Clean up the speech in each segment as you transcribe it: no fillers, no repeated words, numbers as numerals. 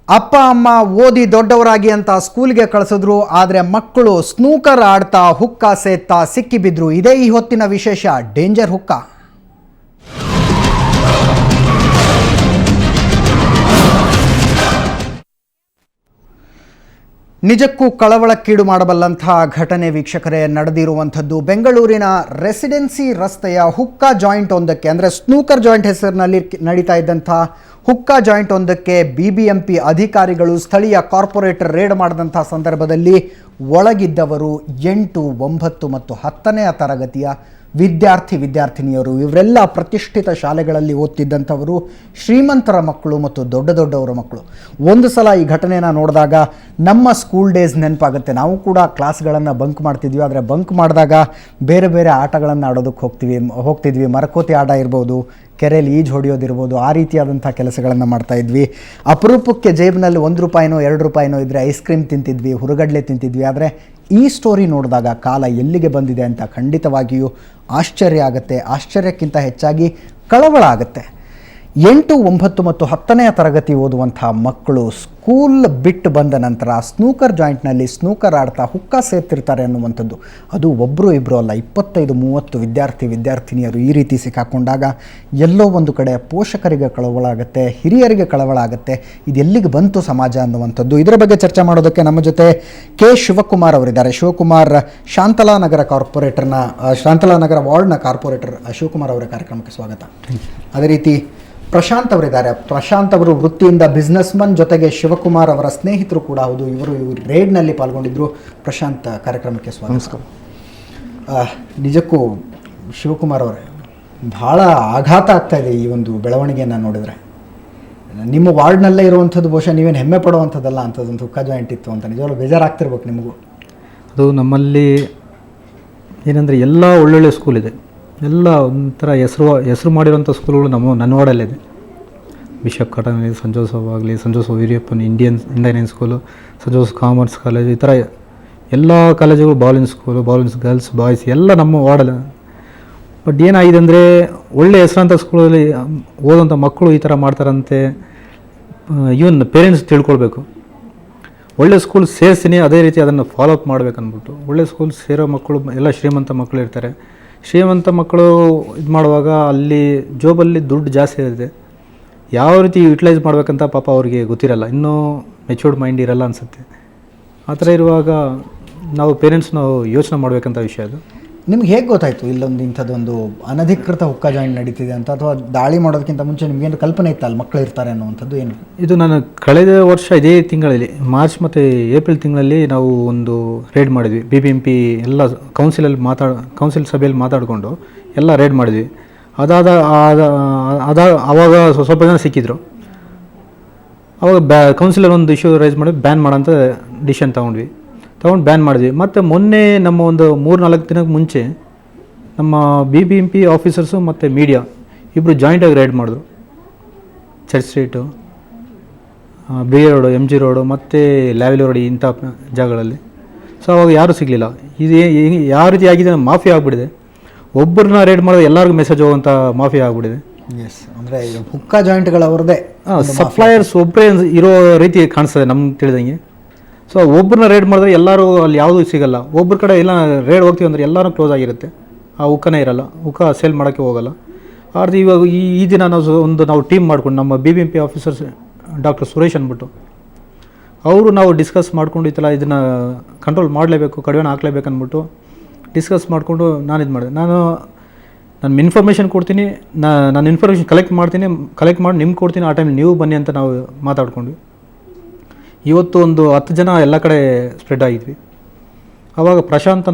ಅಪ್ಪ ಅಮ್ಮ ಓದಿ ದೊಡ್ಡವರಾಗಿ ಅಂತ ಸ್ಕೂಲ್ಗೆ ಕಳಿಸಿದ್ರು. ಆದರೆ ಮಕ್ಕಳು ಸ್ನೂಕರ್ ಆಡ್ತಾ ಹುಕ್ಕ ಸೇತ್ತಾ ಸಿಕ್ಕಿಬಿದ್ರು. ಇದೇ ಈ ಹೊತ್ತಿನ ವಿಶೇಷ, ಡೇಂಜರ್ ಹುಕ್ಕ. ನಿಜಕ್ಕೂ ಕಳವಳಕ್ಕೀಡು ಮಾಡಬಲ್ಲಂತಹ ಘಟನೆ ವೀಕ್ಷಕರೇ ನಡೆದಿರುವಂಥದ್ದು. ಬೆಂಗಳೂರಿನ ರೆಸಿಡೆನ್ಸಿ ರಸ್ತೆಯ ಹುಕ್ಕಾ ಜಾಯಿಂಟ್ ಒಂದಕ್ಕೆ, ಅಂದರೆ ಸ್ನೂಕರ್ ಜಾಯಿಂಟ್ ಹೆಸರಿನಲ್ಲಿ ನಡೀತಾ ಇದ್ದಂಥ ಹುಕ್ಕಾ ಜಾಯಿಂಟ್ ಒಂದಕ್ಕೆ BBMP ಅಧಿಕಾರಿಗಳು ಸ್ಥಳೀಯ ಕಾರ್ಪೊರೇಟರ್ ರೇಡ್ ಮಾಡಿದಂಥ ಸಂದರ್ಭದಲ್ಲಿ ಒಳಗಿದ್ದವರು 8, 9 ಮತ್ತು 10ನೇ ತರಗತಿಯ ವಿದ್ಯಾರ್ಥಿನಿಯರು. ಇವರೆಲ್ಲ ಪ್ರತಿಷ್ಠಿತ ಶಾಲೆಗಳಲ್ಲಿ ಓದ್ತಿದ್ದಂಥವರು, ಶ್ರೀಮಂತರ ಮಕ್ಕಳು ಮತ್ತು ದೊಡ್ಡವರ ಮಕ್ಕಳು. ಒಂದು ಸಲ ಈ ಘಟನೆಯನ್ನು ನೋಡಿದಾಗ ನಮ್ಮ ಸ್ಕೂಲ್ ಡೇಸ್ ನೆನಪಾಗುತ್ತೆ. ನಾವು ಕೂಡ ಕ್ಲಾಸ್ಗಳನ್ನು ಬಂಕ್ ಮಾಡ್ತಿದ್ವಿ. ಆದರೆ ಬಂಕ್ ಮಾಡಿದಾಗ ಬೇರೆ ಬೇರೆ ಆಟಗಳನ್ನು ಆಡೋದಕ್ಕೆ ಹೋಗ್ತಿದ್ವಿ. ಮರಕೋತಿ ಆಟ ಇರ್ಬೋದು, ಕೆರೆಯಲ್ಲಿ ಈಜು ಹೊಡೆಯೋದಿರ್ಬೋದು, ಆ ರೀತಿಯಾದಂಥ ಕೆಲಸಗಳನ್ನು ಮಾಡ್ತಾಯಿದ್ವಿ. ಅಪರೂಪಕ್ಕೆ ಜೇಬಿನಲ್ಲಿ ₹1 ₹2 ಇದ್ದರೆ ಐಸ್ ಕ್ರೀಮ್ ತಿಂತಿದ್ವಿ, ಹುರುಗಡ್ಲೆ ತಿಂತಿದ್ವಿ. ಆದರೆ ಈ ಸ್ಟೋರಿ ನೋಡಿದಾಗ ಕಾಲ ಎಲ್ಲಿಗೆ ಬಂದಿದೆ ಅಂತ ಖಂಡಿತವಾಗಿಯೂ ಆಶ್ಚರ್ಯ ಆಗುತ್ತೆ. ಆಶ್ಚರ್ಯಕ್ಕಿಂತ ಹೆಚ್ಚಾಗಿ ಕಳವಳ ಆಗುತ್ತೆ. 8, 9 ಮತ್ತು 10ನೇ ತರಗತಿ ಓದುವಂಥ ಮಕ್ಕಳು ಸ್ಕೂಲ್ ಬಿಟ್ಟು ಬಂದ ನಂತರ ಸ್ನೂಕರ್ ಜಾಯಿಂಟ್ನಲ್ಲಿ ಸ್ನೂಕರ್ ಆಡ್ತಾ ಹುಕ್ಕ ಸೇರ್ತಿರ್ತಾರೆ ಅನ್ನುವಂಥದ್ದು. ಅದು ಒಬ್ಬರು ಇಬ್ಬರು ಅಲ್ಲ, 25, 30 ವಿದ್ಯಾರ್ಥಿನಿಯರು ಈ ರೀತಿ ಸಿಕ್ಕಾಕೊಂಡಾಗ ಎಲ್ಲೋ ಒಂದು ಕಡೆ ಪೋಷಕರಿಗೆ ಕಳವಳ ಆಗುತ್ತೆ, ಹಿರಿಯರಿಗೆ ಕಳವಳ ಆಗುತ್ತೆ. ಇದು ಎಲ್ಲಿಗೆ ಬಂತು ಸಮಾಜ ಅನ್ನುವಂಥದ್ದು. ಇದರ ಬಗ್ಗೆ ಚರ್ಚೆ ಮಾಡೋದಕ್ಕೆ ನಮ್ಮ ಜೊತೆ ಕೆ. ಶಿವಕುಮಾರ್ ಅವರಿದ್ದಾರೆ. ಶಿವಕುಮಾರ್ ಶಾಂತಲಾನಗರ ವಾರ್ಡ್ನ ಕಾರ್ಪೊರೇಟರ್. ಶಿವಕುಮಾರ್ ಅವರ ಕಾರ್ಯಕ್ರಮಕ್ಕೆ ಸ್ವಾಗತ. ಅದೇ ರೀತಿ ಪ್ರಶಾಂತ್ ಅವರಿದ್ದಾರೆ. ಪ್ರಶಾಂತ್ ಅವರು ವೃತ್ತಿಯಿಂದ ಬಿಸ್ನೆಸ್ಮನ್, ಜೊತೆಗೆ ಶಿವಕುಮಾರ್ ಅವರ ಸ್ನೇಹಿತರು ಕೂಡ ಹೌದು. ಇವರು ರೇಡ್ನಲ್ಲಿ ಪಾಲ್ಗೊಂಡಿದ್ದರು. ಪ್ರಶಾಂತ್, ಕಾರ್ಯಕ್ರಮಕ್ಕೆ ಸ್ವಾಗತ. ನಮಸ್ಕಾರ. ನಿಜಕ್ಕೂ ಶಿವಕುಮಾರ್ ಅವರೇ, ಭಾಳ ಆಘಾತ ಆಗ್ತಾ ಇದೆ ಈ ಒಂದು ಬೆಳವಣಿಗೆಯನ್ನು ನೋಡಿದರೆ. ನಿಮ್ಮ ವಾರ್ಡ್ನಲ್ಲೇ ಇರುವಂಥದ್ದು ಬಹುಶಃ ನೀವೇನು ಹೆಮ್ಮೆ ಪಡುವಂಥದ್ದಲ್ಲ ಅಂಥದ್ದೊಂದು ಹುಕ್ಕ ಜಾಯಿಂಟ್ ಇತ್ತು ಅಂತ ನಿಜವಾಗ್ಲೂ ಬೇಜಾರಾಗ್ತಿರ್ಬೇಕು ನಿಮಗೂ. ಅದು ನಮ್ಮಲ್ಲಿ ಏನಂದರೆ ಎಲ್ಲ ಒಳ್ಳೊಳ್ಳೆ ಸ್ಕೂಲ್ ಇದೆ, ಎಲ್ಲ ಒಂಥರ ಹೆಸರು ಮಾಡಿರೋಂಥ ಸ್ಕೂಲ್ಗಳು ನನ್ನ ವಾರ್ಡಲ್ಲಿದೆ. ಬಿಷಪ್ ಕಾಟನ್, ಸೆಂಟ್ ಜೋಸಫ್ ಆಗಲಿ, Saint Joseph Veerappan Indian school, Saint Joseph commerce college, ಈ ಥರ ಎಲ್ಲ ಕಾಲೇಜುಗಳು, ಬಾಲಿನ್ಸ್ ಗರ್ಲ್ಸ್ ಬಾಯ್ಸ್ ಎಲ್ಲ ನಮ್ಮ ವಾರ್ಡಲ್ಲಿ. ಬಟ್ ಏನಾಗಿದೆ ಅಂದರೆ ಒಳ್ಳೆ ಹೆಸರಂಥ ಸ್ಕೂಲಲ್ಲಿ ಓದೋಂಥ ಮಕ್ಕಳು ಈ ಥರ ಮಾಡ್ತಾರಂತೆ. ಈವನ್ ಪೇರೆಂಟ್ಸ್ ತಿಳ್ಕೊಳ್ಬೇಕು. ಒಳ್ಳೆ ಸ್ಕೂಲ್ ಸೇರಿಸ್ತೀನಿ, ಅದೇ ರೀತಿ ಅದನ್ನು ಫಾಲೋ ಅಪ್ ಮಾಡಬೇಕಂದ್ಬಿಟ್ಟು. ಒಳ್ಳೆ ಸ್ಕೂಲ್ ಸೇರೋ ಮಕ್ಕಳು ಎಲ್ಲ ಶ್ರೀಮಂತ ಮಕ್ಕಳು ಇರ್ತಾರೆ. ಶ್ರೀಮಂತ ಮಕ್ಕಳು ಇದು ಮಾಡುವಾಗ ಅಲ್ಲಿ ಜೋಬಲ್ಲಿ ದುಡ್ಡು ಜಾಸ್ತಿ ಇರುತ್ತೆ. ಯಾವ ರೀತಿ ಯುಟಿಲೈಸ್ ಮಾಡಬೇಕಂತ ಪಾಪ ಅವ್ರಿಗೆ ಗೊತ್ತಿರಲ್ಲ, ಇನ್ನೂ ಮೆಚೂರ್ಡ್ ಮೈಂಡ್ ಇರಲ್ಲ ಅನಿಸುತ್ತೆ. ಆ ಥರ ಇರುವಾಗ ನಾವು ಪೇರೆಂಟ್ಸ್ ಯೋಚನೆ ಮಾಡಬೇಕಂತ ವಿಷಯ ಅದು. ನಿಮ್ಗೆ ಹೇಗೆ ಗೊತ್ತಾಯಿತು ಇಲ್ಲೊಂದು ಇಂಥದ್ದೊಂದು ಅನಧಿಕೃತ ಹುಕ್ಕ ಜಾಯಿಂಟ್ ನಡೀತಿದೆ ಅಂತ? ಅಥವಾ ದಾಳಿ ಮಾಡೋದಕ್ಕಿಂತ ಮುಂಚೆ ನಿಮಗೇನು ಕಲ್ಪನೆ ಇತ್ತಲ್ಲ ಮಕ್ಕಳು ಇರ್ತಾರೆ ಅನ್ನುವಂಥದ್ದು? ಏನು ಇದು ನಾನು ಕಳೆದ ವರ್ಷ ಇದೇ ತಿಂಗಳಲ್ಲಿ ಮಾರ್ಚ್ ಮತ್ತು ಏಪ್ರಿಲ್ ತಿಂಗಳಲ್ಲಿ ನಾವು ಒಂದು ರೇಡ್ ಮಾಡಿದ್ವಿ. BBMP ಎಲ್ಲ ಕೌನ್ಸಿಲ್ ಸಭೆಯಲ್ಲಿ ಮಾತಾಡಿಕೊಂಡು ಎಲ್ಲ ರೇಡ್ ಮಾಡಿದ್ವಿ. ಆವಾಗ ಸ್ವಲ್ಪ ಜನ ಸಿಕ್ಕಿದ್ರು. ಆವಾಗ ಕೌನ್ಸಿಲರ್ ಒಂದು ಇಶ್ಯೂ ರೈಸ್ ಮಾಡಿ ಬ್ಯಾನ್ ಮಾಡೋಂಥ ಡಿಸಿಷನ್ ತೊಗೊಂಡು ಬ್ಯಾನ್ ಮಾಡಿದ್ವಿ. ಮತ್ತು ಮೊನ್ನೆ ನಮ್ಮ ಒಂದು 3-4 ದಿನಕ್ಕೆ ಮುಂಚೆ ನಮ್ಮ BBMP ಆಫೀಸರ್ಸು ಮತ್ತು ಮೀಡಿಯಾ ಇಬ್ಬರು ಜಾಯಿಂಟಾಗಿ ರೈಡ್ ಮಾಡಿದ್ರು. Church street, BA road, MG road ಮತ್ತು ಲ್ಯಾವಿಲಿ ರೋಡ್, ಇಂಥ ಜಾಗಗಳಲ್ಲಿ. ಸೊ ಅವಾಗ ಯಾರೂ ಸಿಗಲಿಲ್ಲ. ಇದು ಯಾವ ರೀತಿ ಆಗಿದೆ, ಮಾಫಿಯಾ ಆಗಿಬಿಟ್ಟಿದೆ. ಒಬ್ಬರನ್ನ ರೈಡ್ ಮಾಡಿದ್ರೆ ಎಲ್ಲರಿಗೂ ಮೆಸೇಜ್ ಹೋಗುವಂಥ ಮಾಫಿಯಾ ಆಗಿಬಿಟ್ಟಿದೆ. ಎಸ್, ಅಂದರೆ ಹುಕ್ಕ ಜಾಯಿಂಟ್ಗಳವ್ರದ್ದೇ ಸಪ್ಲೈಯರ್ಸ್ ಒಬ್ಬರೇ ಇರೋ ರೀತಿ ಕಾಣಿಸ್ತದೆ ನಮ್ಗೆ ತಿಳಿದಂಗೆ. ಸೊ ಒಬ್ಬರನ್ನ ರೇಡ್ ಮಾಡಿದ್ರೆ ಎಲ್ಲರೂ ಅಲ್ಲಿ ಯಾವುದೂ ಸಿಗೋಲ್ಲ. ಒಬ್ಬರ ಕಡೆ ಎಲ್ಲ ರೇಡ್ ಹೋಗ್ತೀವಿ ಅಂದರೆ ಎಲ್ಲರೂ ಕ್ಲೋಸ್ ಆಗಿರುತ್ತೆ. ಆ ಹುಕ್ಕನೇ ಇರೋಲ್ಲ, ಹುಕ್ಕ ಸೇಲ್ ಮಾಡೋಕ್ಕೆ ಹೋಗೋಲ್ಲ. ಆದರೆ ಇವಾಗ ಈ ದಿನ ನಾವು ಟೀಮ್ ಮಾಡ್ಕೊಂಡು ನಮ್ಮ BBMP ಆಫೀಸರ್ಸ್ ಡಾಕ್ಟರ್ ಸುರೇಶ್ ಅಂದ್ಬಿಟ್ಟು ನಾವು ಡಿಸ್ಕಸ್ ಮಾಡ್ಕೊಂಡು ಈ ಥರ ಇದನ್ನು ಕಂಟ್ರೋಲ್ ಮಾಡಲೇಬೇಕು, ಕಡಿವಾಣ ಹಾಕಲೇಬೇಕು ಅಂದ್ಬಿಟ್ಟು ಡಿಸ್ಕಸ್ ಮಾಡಿಕೊಂಡು ನಾನು ಇದು ಮಾಡಿದೆ. ನಾನು ಇನ್ಫಾರ್ಮೇಷನ್ ಕೊಡ್ತೀನಿ, ನಾನು ಇನ್ಫಾರ್ಮೇಷನ್ ಕಲೆಕ್ಟ್ ಮಾಡಿ ನಿಮ್ಗೆ ಕೊಡ್ತೀನಿ. ಆ ಟೈಮ್ ನೀವು ಬನ್ನಿ ಅಂತ ನಾವು ಮಾತಾಡ್ಕೊಂಡ್ವಿ. ಇವತ್ತು ಒಂದು 10 ಜನ ಎಲ್ಲ ಕಡೆ ಸ್ಪ್ರೆಡ್ ಆಗಿದ್ವಿ. ಆವಾಗ ಪ್ರಶಾಂತ್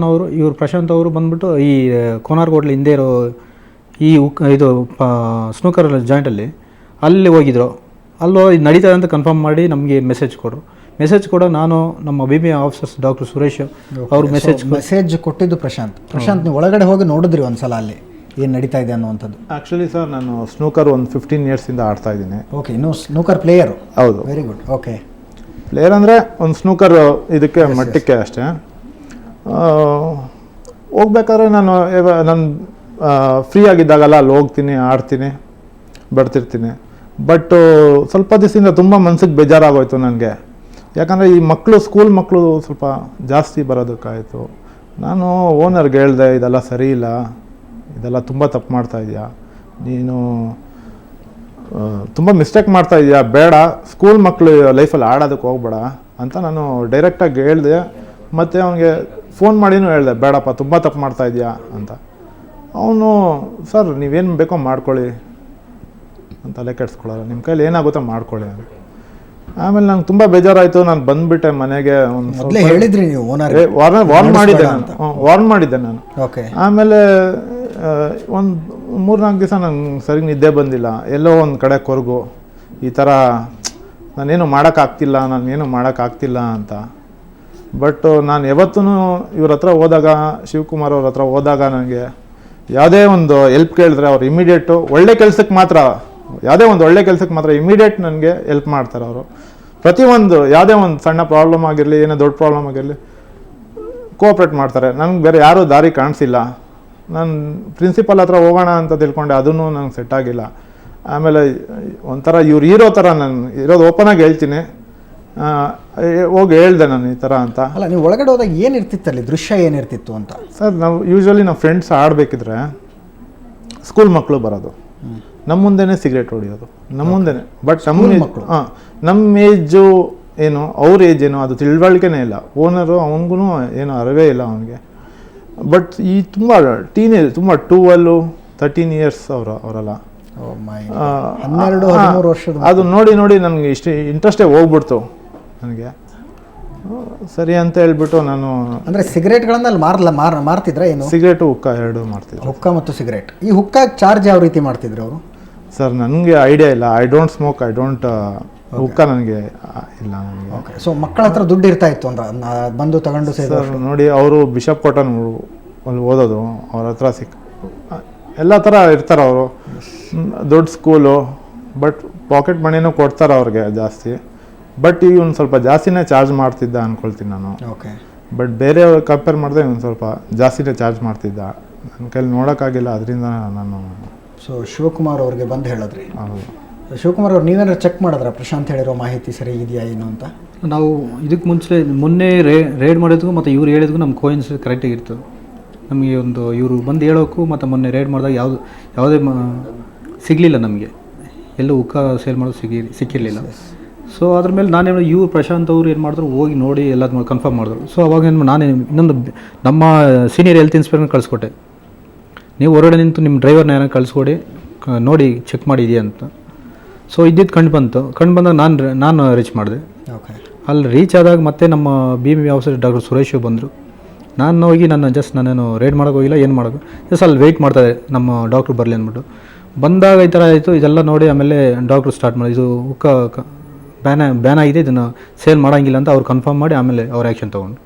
ಅವರು ಬಂದುಬಿಟ್ಟು ಈ ಕೋನಾರ್ ಹೋಟ್ಲ್ ಹಿಂದೆ ಇರೋ ಇದು ಸ್ನೂಕರ್ ಜಾಯಿಂಟಲ್ಲಿ ಅಲ್ಲಿ ಹೋಗಿದ್ರು. ಅಲ್ಲಿ ನಡೀತದೆ ಅಂತ ಕನ್ಫರ್ಮ್ ಮಾಡಿ ನಮಗೆ ಮೆಸೇಜ್ ಕೊಡು. ನಾನು ನಮ್ಮ BBMP ಆಫೀಸರ್ಸ್ ಡಾಕ್ಟರ್ ಸುರೇಶ್ ಅವ್ರು ಮೆಸೇಜ್ ಕೊಟ್ಟಿದ್ದು ಪ್ರಶಾಂತ್ ನೀವು ಒಳಗಡೆ ಹೋಗಿ ನೋಡಿದ್ರಿ ಒಂದ್ಸಲ ಅಲ್ಲಿ ಏನು ನಡೀತಾ ಇದೆ ಅನ್ನುವಂಥದ್ದು? ಆ್ಯಕ್ಚುಲಿ ಸರ್, ನಾನು ಸ್ನೂಕರ್ ಒಂದು 15 ಇಯರ್ಸಿಂದ ಆಡ್ತಾ ಇದ್ದೀನಿ. ಓಕೆ, ಇನ್ನು ಸ್ನೂಕರ್ ಪ್ಲೇಯರು? ಹೌದು. Very good. ಓಕೆ, ಪ್ಲೇಯರ್ ಅಂದರೆ ಒಂದು ಸ್ನೂಕರ್ ಇದಕ್ಕೆ ಮಟ್ಟಕ್ಕೆ ಅಷ್ಟೇ. ಹೋಗ್ಬೇಕಾದ್ರೆ ನಾನು ಫ್ರೀ ಆಗಿದ್ದಾಗಲ್ಲ ಅಲ್ಲಿ ಹೋಗ್ತೀನಿ, ಆಡ್ತೀನಿ, ಬರ್ತಿರ್ತೀನಿ. ಬಟ್ ಸ್ವಲ್ಪ ದಿವಸದಿಂದ ತುಂಬ ಮನ್ಸಿಗೆ ಬೇಜಾರಾಗೋಯ್ತು ನನಗೆ. ಯಾಕಂದರೆ ಈ ಮಕ್ಕಳು ಸ್ಕೂಲ್ ಮಕ್ಕಳು ಸ್ವಲ್ಪ ಜಾಸ್ತಿ ಬರೋದಕ್ಕಾಯಿತು. ನಾನು ಓನರ್ಗೆ ಹೇಳಿದೆ, ಇದೆಲ್ಲ ಸರಿ ಇಲ್ಲ, ಇದೆಲ್ಲ ತುಂಬ ತಪ್ಪು ಮಾಡ್ತಾ ಇದೆಯಾ, ನೀನು ತುಂಬ ಮಿಸ್ಟೇಕ್ ಮಾಡ್ತಾ ಇದೆಯಾ, ಬೇಡ ಸ್ಕೂಲ್ ಮಕ್ಕಳು ಲೈಫಲ್ಲಿ ಆಡೋದಕ್ಕೆ ಹೋಗ್ಬೇಡ ಅಂತ ನಾನು ಡೈರೆಕ್ಟಾಗಿ ಹೇಳಿದೆ. ಮತ್ತು ಅವನಿಗೆ ಫೋನ್ ಮಾಡಿನೂ ಹೇಳಿದೆ, ಬೇಡಪ್ಪ ತುಂಬ ತಪ್ಪು ಮಾಡ್ತಾ ಇದೆಯಾ ಅಂತ. ಅವನು ಸರ್ ನೀವೇನು ಬೇಕೋ ಮಾಡ್ಕೊಳ್ಳಿ ಅಂತ ತಲೆ ಕೆಡಿಸ್ಕೊಳ್ಳೋಲ್ಲ, ನಿಮ್ಮ ಕೈಲಿ ಏನಾಗುತ್ತೋ ಮಾಡ್ಕೊಳ್ಳಿ ಅಂತ. ಆಮೇಲೆ ನಂಗೆ ತುಂಬ ಬೇಜಾರಾಯಿತು. ನಾನು ಬಂದುಬಿಟ್ಟೆ ಮನೆಗೆ. ಒಂದು ಹೇಳಿದ್ರಿ ನೀವು ಓನರ್ ವಾರ್ನ್ ಮಾಡಿದ್ದೆ ನಾನು. ಓಕೆ. ಆಮೇಲೆ ಒಂದು 3-4 ದಿವಸ ನಂಗೆ ಸರಿ ನಿದ್ದೆ ಬಂದಿಲ್ಲ. ಎಲ್ಲೋ ಒಂದು ಕಡೆ ಕೊರಗು, ಈ ಥರ ನಾನೇನು ಮಾಡೋಕ್ಕಾಗ್ತಿಲ್ಲ ಅಂತ. ಬಟ್ ನಾನು ಯಾವತ್ತೂ ಇವ್ರ ಹತ್ರ ಹೋದಾಗ, ಶಿವಕುಮಾರ್ ಅವ್ರ ಹತ್ರ ಹೋದಾಗ, ನನಗೆ ಯಾವುದೇ ಒಂದು ಹೆಲ್ಪ್ ಕೇಳಿದ್ರೆ ಅವ್ರು ಇಮಿಡಿಯೇಟು ಒಳ್ಳೆ ಕೆಲಸಕ್ಕೆ ಮಾತ್ರ, ಯಾವುದೇ ಒಂದು ಒಳ್ಳೆ ಕೆಲಸಕ್ಕೆ ಮಾತ್ರ ಇಮಿಡಿಯೇಟ್ ನನಗೆ ಹೆಲ್ಪ್ ಮಾಡ್ತಾರೆ ಅವರು. ಪ್ರತಿಯೊಂದು ಯಾವುದೇ ಒಂದು ಸಣ್ಣ ಪ್ರಾಬ್ಲಮ್ ಆಗಿರಲಿ, ಏನೋ ದೊಡ್ಡ ಪ್ರಾಬ್ಲಮ್ ಆಗಿರಲಿ ಕೋಆಪ್ರೇಟ್ ಮಾಡ್ತಾರೆ. ನನಗೆ ಬೇರೆ ಯಾರೂ ದಾರಿ ಕಾಣಿಸಿಲ್ಲ. ನಾನು ಪ್ರಿನ್ಸಿಪಲ್ ಹತ್ರ ಹೋಗೋಣ ಅಂತ ತಿಳ್ಕೊಂಡೆ, ಅದೂ ನಂಗೆ ಸೆಟ್ ಆಗಿಲ್ಲ. ಆಮೇಲೆ ಒಂಥರ ಇವ್ರು ಹೀರೋ ಥರ ನಾನು ಇರೋದು ಓಪನಾಗಿ ಹೇಳ್ತೀನಿ. ಹೋಗಿ ಹೇಳ್ದೆ ನಾನು ಈ ಥರ ಅಂತ. ಅಲ್ಲ, ನೀವು ಒಳಗಡೆ ಹೋದಾಗ ಏನಿರ್ತಿತ್ತಲ್ಲಿ, ದೃಶ್ಯ ಏನಿರ್ತಿತ್ತು ಅಂತ? ಸರ್, ನಾವು ಯೂಶ್ವಲಿ ನಾವು ಫ್ರೆಂಡ್ಸ್ ಆಡಬೇಕಿದ್ರೆ ಸ್ಕೂಲ್ ಮಕ್ಕಳು ಬರೋದು, ನಮ್ಮ ಮುಂದೆನೇ ಸಿಗರೇಟ್ ಹೊಡಿಯೋದು, ನಮ್ಮ ಮುಂದೆನೇ. ಬಟ್ ನಮ್ಮ ಏಜು ಏನು, ಅವ್ರ ಏಜ್ ಏನು, ಅದು ತಿಳುವಳಿಕೆನೇ ಇಲ್ಲ. ಓನರು ಅವನಿಗೂ ಏನು ಅರಿವೇ ಇಲ್ಲ ಅವನಿಗೆ. ಬಟ್ ಈ ತುಂಬ ಟೀನೇಜ್, ತುಂಬ 12-13 ಇಯರ್ಸ್ ಅವರೆಲ್ಲ. 12-13 ವರ್ಷದ ಅದು ನೋಡಿ ನನಗೆ ಇಷ್ಟು ಇಂಟ್ರೆಸ್ಟೇ ಹೋಗ್ಬಿಡ್ತು ನನಗೆ. ಸರಿ ಅಂತ ಹೇಳ್ಬಿಟ್ಟು ನಾನು, ಅಂದರೆ ಸಿಗರೇಟ್ಗಳನ್ನ ಅಲ್ಲಿ ಮಾರ್ತಿದ್ರ ಏನು? ಸಿಗರೇಟು ಹುಕ್ಕ 2 ಮಾಡ್ತಿದ್ರು. ಹುಕ್ಕ ಮತ್ತು ಸಿಗರೇಟ್. ಈ ಹುಕ್ಕ ಚಾರ್ಜ್ ಯಾವ ರೀತಿ ಮಾಡ್ತಿದ್ರು ಅವರು? ಸರ್, ನನಗೆ ಐಡಿಯಾ ಇಲ್ಲ. I don't smoke, I don't hookah ನನಗೆ ಇಲ್ಲ ನನಗೆ. ಓಕೆ. ಸೊ ಮಕ್ಕಳ ಹತ್ರ ದುಡ್ಡು ಇರ್ತಾ ಇತ್ತು ಅಂದ್ರೆ ಬಂದು ತಗೊಂಡು ಸರ್ ನೋಡಿ, ಅವರು ಬಿಷಪ್ ಕಾಟನ್ ಅಲ್ಲಿ ಓದೋದು, ಅವ್ರ ಹತ್ರ ಎಲ್ಲ ಥರ ಇರ್ತಾರೆ ಅವರು. ದೊಡ್ಡ ಸ್ಕೂಲು, ಬಟ್ ಪಾಕೆಟ್ ಮನಿನೂ ಕೊಡ್ತಾರೆ ಅವ್ರಿಗೆ ಜಾಸ್ತಿ. ಬಟ್ ಇವನು ಸ್ವಲ್ಪ ಜಾಸ್ತಿನೇ ಚಾರ್ಜ್ ಮಾಡ್ತಿದ್ದ ಅಂದ್ಕೊಳ್ತೀನಿ ನಾನು. ಓಕೆ. ಬಟ್ ಬೇರೆಯವ್ರು ಕಂಪೇರ್ ಮಾಡಿದ್ರೆ ಇವನು ಸ್ವಲ್ಪ ಜಾಸ್ತಿನೇ ಚಾರ್ಜ್ ಮಾಡ್ತಿದ್ದ. ನನ್ನ ಕೈಲಿ ನೋಡೋಕ್ಕಾಗಿಲ್ಲ, ಅದರಿಂದ ನಾನು. ಸೊ ಶಿವಕುಮಾರ್ ಅವ್ರಿಗೆ ಬಂದು ಹೇಳಿದ್ರಿ? ಹೌದು. ಶಿವಕುಮಾರ್ ಅವ್ರು ನೀವೇನಾದ್ರು ಚೆಕ್ ಮಾಡಿದ್ರ ಪ್ರಶಾಂತ್ ಹೇಳಿರೋ ಮಾಹಿತಿ ಸರಿ ಇದೆಯಾ ಏನು ಅಂತ? ನಾವು ಇದಕ್ಕೆ ಮೊನ್ನೆ ರೇಡ್ ಮಾಡೋದಕ್ಕೂ ಮತ್ತು ಇವ್ರು ಹೇಳಿದಕ್ಕೂ ನಮ್ಮ ಕೋಇನ್ಸಿಡೆನ್ಸ್ ಕರೆಕ್ಟಾಗಿ ಇರ್ತದೆ. ನಮಗೆ ಒಂದು ಇವರು ಬಂದು ಹೇಳೋಕ್ಕೂ ಮತ್ತು ಮೊನ್ನೆ ರೇಡ್ ಮಾಡಿದಾಗ ಯಾವುದೇ ಸಿಗಲಿಲ್ಲ ನಮಗೆ. ಎಲ್ಲೂ ಹುಕ್ಕ ಸೇಲ್ ಮಾಡೋದು ಸಿಕ್ಕಿರಲಿಲ್ಲ. ಸೊ ಅದ್ರ ಮೇಲೆ ನಾನೇನು ಇವ್ರು ಪ್ರಶಾಂತ್ ಅವರು ಏನು ಮಾಡಿದ್ರು, ಹೋಗಿ ನೋಡಿ ಎಲ್ಲ ಕನ್ಫರ್ಮ್ ಮಾಡಿದ್ರು. ಸೊ ಅವಾಗ ನಾನೇ ಇನ್ನೊಂದು ನಮ್ಮ ಸೀನಿಯರ್ ಹೆಲ್ತ್ ಇನ್ಸ್ಪೆಕ್ಟರ್ನ ಕಳಿಸ್ಕೊಟ್ಟೆ, ನೀವು ಹೊರಗಡೆ ನಿಂತು ನಿಮ್ಮ ಡ್ರೈವರ್ನ ಏನೋ ಕಳಿಸ್ಕೊಡಿ, ನೋಡಿ ಚೆಕ್ ಮಾಡಿದೆಯಾ ಅಂತ. ಸೊ ಇದ್ದಿದ್ದು ಕಂಡು ಬಂದಾಗ ನಾನು ರೀಚ್ ಮಾಡಿದೆ. ಓಕೆ. ಅಲ್ಲಿ ರೀಚ್ ಆದಾಗ ಮತ್ತೆ ನಮ್ಮ BMV ಆಫೀಸರ್ ಡಾಕ್ಟರ್ ಸುರೇಶ್ ಬಂದರು. ನಾನು ಹೋಗಿ ನಾನೇನು ರೇಡ್ ಮಾಡೋಕೆ ಹೋಗಿಲ್ಲ, ಏನು ಮಾಡೋದು, ಜಸ್ಟ್ ಅಲ್ಲಿ ವೆಯ್ಟ್ ಮಾಡ್ತಾಯಿದ್ದೆ ನಮ್ಮ ಡಾಕ್ಟ್ರು ಬರಲಿ ಅಂದ್ಬಿಟ್ಟು. ಬಂದಾಗ ಈ ಥರ ಆಯಿತು. ಇದೆಲ್ಲ ನೋಡಿ ಆಮೇಲೆ ಡಾಕ್ಟ್ರು ಸ್ಟಾರ್ಟ್ ಮಾಡಿ, ಇದು ಹುಕ್ಕ ಬ್ಯಾನ್ ಆಗಿದೆ, ಇದನ್ನು ಸೇಲ್ ಮಾಡೋಂಗಿಲ್ಲ ಅಂತ ಅವ್ರು ಕನ್ಫರ್ಮ್ ಮಾಡಿ ಆಮೇಲೆ ಅವ್ರು ಆ್ಯಕ್ಷನ್ ತೊಗೊಂಡು.